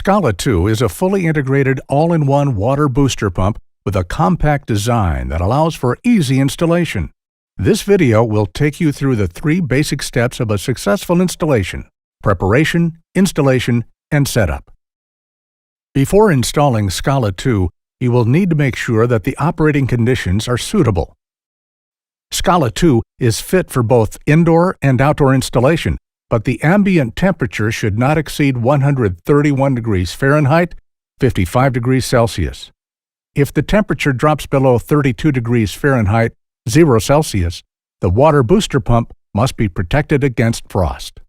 SCALA2 is a fully integrated all-in-one water booster pump with a compact design that allows for easy installation. This video will take you through the 3 basic steps of a successful installation: preparation, installation, and setup. Before installing SCALA2, you will need to make sure that the operating conditions are suitable. SCALA2 is fit for both indoor and outdoor installation, but the ambient temperature should not exceed 131 degrees Fahrenheit, 55 degrees Celsius. If the temperature drops below 32 degrees Fahrenheit, 0 Celsius, the water booster pump must be protected against frost.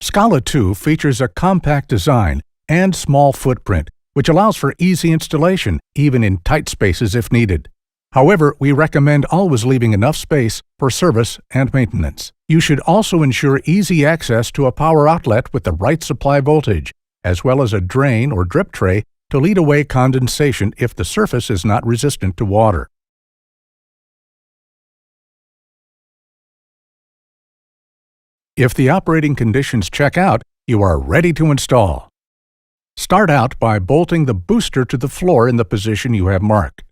SCALA2 features a compact design and small footprint, which allows for easy installation, even in tight spaces if needed. However, we recommend always leaving enough space for service and maintenance. You should also ensure easy access to a power outlet with the right supply voltage, as well as a drain or drip tray to lead away condensation if the surface is not resistant to water. If the operating conditions check out, you are ready to install. Start out by bolting the booster to the floor in the position you have marked.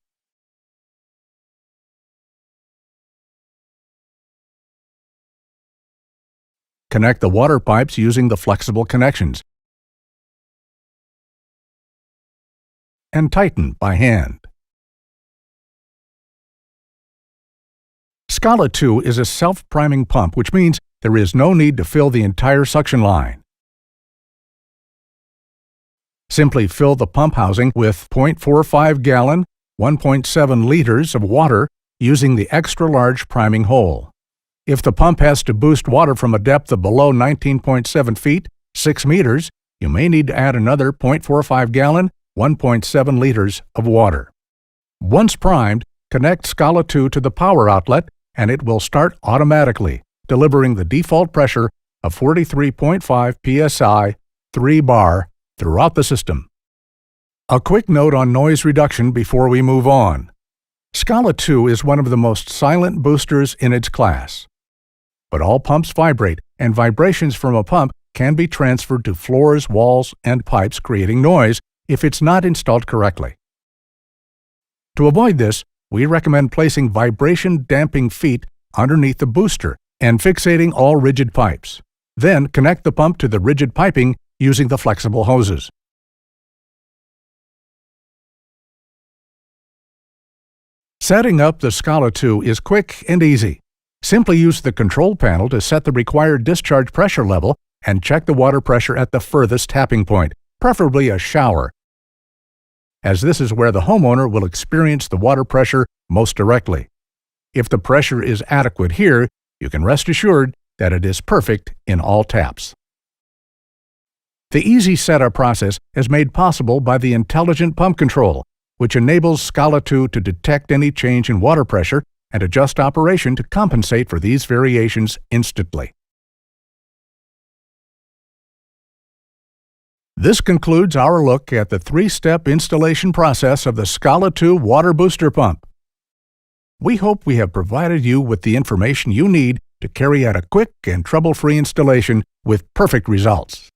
Connect the water pipes using the flexible connections and tighten by hand. SCALA2 is a self-priming pump, which means there is no need to fill the entire suction line. Simply fill the pump housing with 0.45 gallon, 1.7 liters of water using the extra-large priming hole. If the pump has to boost water from a depth of below 19.7 feet, 6 meters, you may need to add another 0.45 gallon, 1.7 liters of water. Once primed, connect SCALA2 to the power outlet and it will start automatically, delivering the default pressure of 43.5 psi, 3 bar, throughout the system. A quick note on noise reduction before we move on. SCALA2 is one of the most silent boosters in its class. But all pumps vibrate, and vibrations from a pump can be transferred to floors, walls, and pipes, creating noise if it's not installed correctly. To avoid this, we recommend placing vibration-damping feet underneath the booster and fixating all rigid pipes. Then connect the pump to the rigid piping using the flexible hoses. Setting up the SCALA2 is quick and easy. Simply use the control panel to set the required discharge pressure level and check the water pressure at the furthest tapping point, preferably a shower, as this is where the homeowner will experience the water pressure most directly. If the pressure is adequate here, you can rest assured that it is perfect in all taps. The easy setup process is made possible by the intelligent pump control, which enables SCALA2 to detect any change in water pressure and adjust operation to compensate for these variations instantly. This concludes our look at the 3-step installation process of the SCALA2 water booster pump. We hope we have provided you with the information you need to carry out a quick and trouble-free installation with perfect results.